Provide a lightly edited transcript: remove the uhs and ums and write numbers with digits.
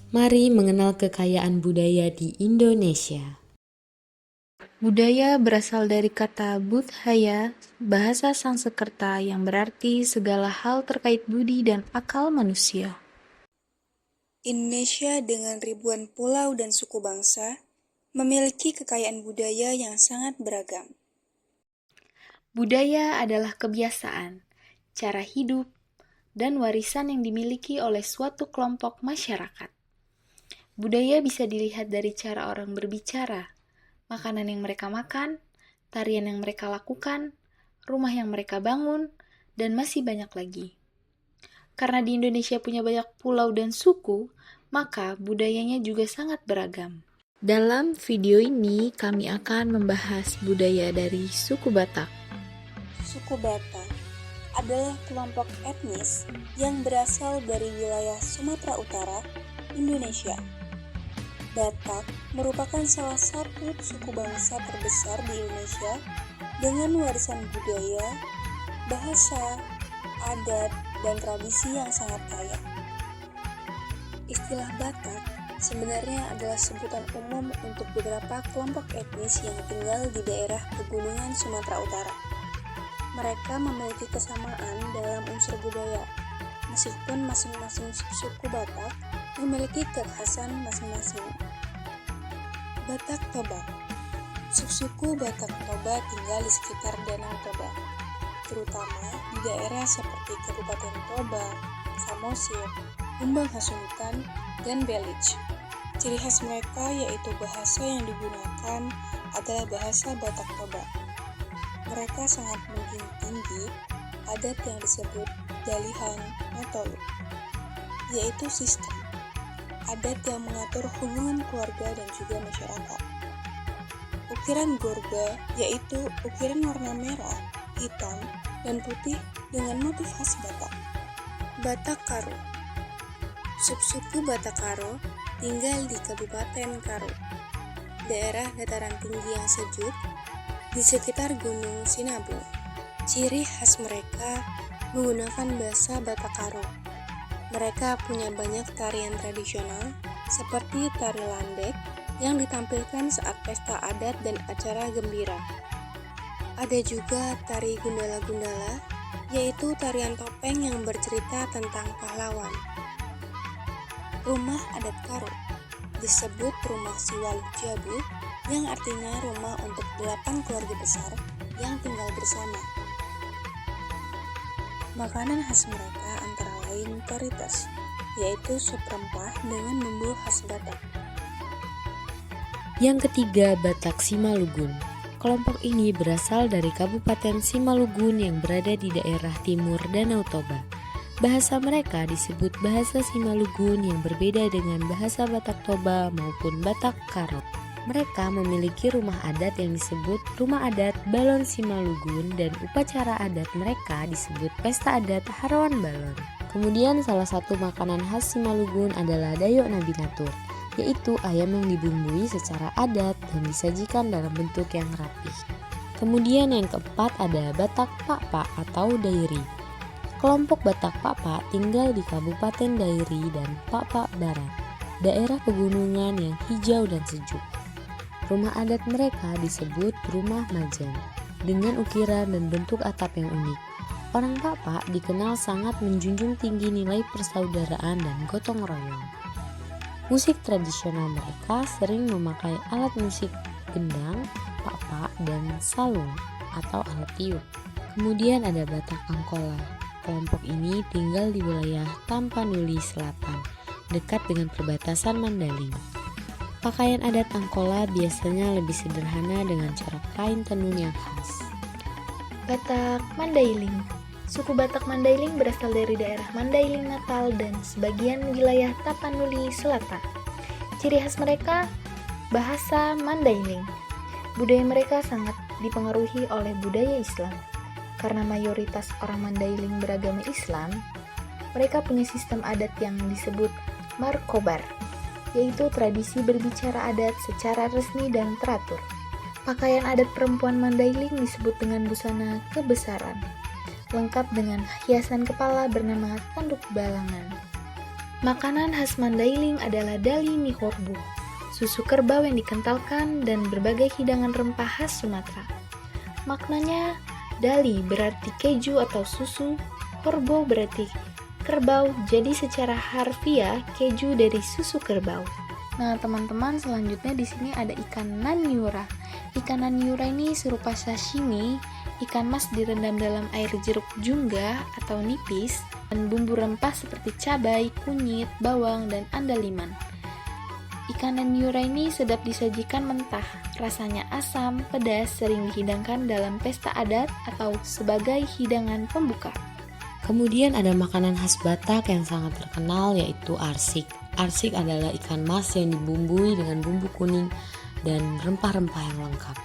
Mari mengenal kekayaan budaya di Indonesia. Budaya berasal dari kata budhaya, bahasa Sanskerta yang berarti segala hal terkait budi dan akal manusia. Indonesia dengan ribuan pulau dan suku bangsa memiliki kekayaan budaya yang sangat beragam. Budaya adalah kebiasaan, cara hidup, dan warisan yang dimiliki oleh suatu kelompok masyarakat. Budaya bisa dilihat dari cara orang berbicara, makanan yang mereka makan, tarian yang mereka lakukan, rumah yang mereka bangun, dan masih banyak lagi. Karena di Indonesia punya banyak pulau dan suku, maka budayanya juga sangat beragam. Dalam video ini, kami akan membahas budaya dari suku Batak. Suku Batak adalah kelompok etnis yang berasal dari wilayah Sumatera Utara, Indonesia. Batak merupakan salah satu suku bangsa terbesar di Indonesia dengan warisan budaya, bahasa, adat, dan tradisi yang sangat kaya. Istilah Batak sebenarnya adalah sebutan umum untuk beberapa kelompok etnis yang tinggal di daerah pegunungan Sumatera Utara. Mereka memiliki kesamaan dalam unsur budaya, meskipun masing-masing suku Batak memiliki kekhasan masing-masing. Batak Toba. Subsuku Batak Toba tinggal di sekitar Danau Toba, terutama di daerah seperti Kabupaten Toba, Samosir, Humbang Hasundutan, dan Belich. Ciri khas mereka yaitu bahasa yang digunakan adalah bahasa Batak Toba. Mereka sangat menjunjung tinggi adat yang disebut Dalihan Matolu, yaitu sistem adat yang mengatur hubungan keluarga dan juga masyarakat. Ukiran Gorga yaitu ukiran warna merah, hitam, dan putih dengan motif khas Batak. Batak Karo. Subsuku Batak Karo tinggal di Kabupaten Karo, daerah dataran tinggi yang sejuk di sekitar Gunung Sinabung. Ciri khas mereka menggunakan bahasa Batak Karo. Mereka punya banyak tarian tradisional seperti tari landek yang ditampilkan saat pesta adat dan acara gembira. Ada juga tari gundala-gundala, yaitu tarian topeng yang bercerita tentang pahlawan. Rumah adat Karo disebut rumah Siwaluk Jabu, yang artinya rumah untuk 8 keluarga besar yang tinggal bersama. Makanan khas mereka antara lain toritos, yaitu sup rempah dengan bumbu khas Batak. Yang ketiga, Batak Simalungun. Kelompok ini berasal dari Kabupaten Simalungun yang berada di daerah timur Danau Toba. Bahasa mereka disebut bahasa Simalungun yang berbeda dengan bahasa Batak Toba maupun Batak Karo. Mereka memiliki rumah adat yang disebut Rumah Adat Balon Simalungun dan upacara adat mereka disebut Pesta Adat Harawan Balon. Kemudian salah satu makanan khas Simalungun adalah Dayok Nabi Natur, yaitu ayam yang dibumbui secara adat dan disajikan dalam bentuk yang rapih. Kemudian yang keempat ada Batak Pakpak atau Dairi. Kelompok Batak Pakpak tinggal di Kabupaten Dairi dan Pakpak Barat, daerah pegunungan yang hijau dan sejuk. Rumah adat mereka disebut Rumah Majan, dengan ukiran dan bentuk atap yang unik. Orang Pakpak dikenal sangat menjunjung tinggi nilai persaudaraan dan gotong royong. Musik tradisional mereka sering memakai alat musik gendang, pakpak, dan salung atau alat tiup. Kemudian ada Batak Angkola. Kelompok ini tinggal di wilayah Tapanuli Selatan, dekat dengan perbatasan Mandailing. Pakaian adat Angkola biasanya lebih sederhana dengan corak kain tenun yang khas. Batak Mandailing. Suku Batak Mandailing berasal dari daerah Mandailing Natal dan sebagian wilayah Tapanuli Selatan. Ciri khas mereka, bahasa Mandailing. Budaya mereka sangat dipengaruhi oleh budaya Islam. Karena mayoritas orang Mandailing beragama Islam, mereka punya sistem adat yang disebut Markobar, yaitu tradisi berbicara adat secara resmi dan teratur. Pakaian adat perempuan Mandailing disebut dengan busana kebesaran, lengkap dengan hiasan kepala bernama tanduk balangan. Makanan khas Mandailing adalah dali mie horbo, susu kerbau yang dikentalkan, dan berbagai hidangan rempah khas Sumatera. Maknanya, dali berarti keju atau susu, horbo berarti kerbau, jadi secara harfiah keju dari susu kerbau. Nah, teman-teman, selanjutnya di sini ada ikan naniura. Ikan naniura ini serupa sashimi, ikan mas direndam dalam air jeruk jungga atau nipis, dan bumbu rempah seperti cabai, kunyit, bawang, dan andaliman. Ikan naniura ini sedap disajikan mentah, rasanya asam, pedas, sering dihidangkan dalam pesta adat atau sebagai hidangan pembuka. Kemudian ada makanan khas Batak yang sangat terkenal yaitu arsik. Arsik adalah ikan mas yang dibumbui dengan bumbu kuning dan rempah-rempah yang lengkap.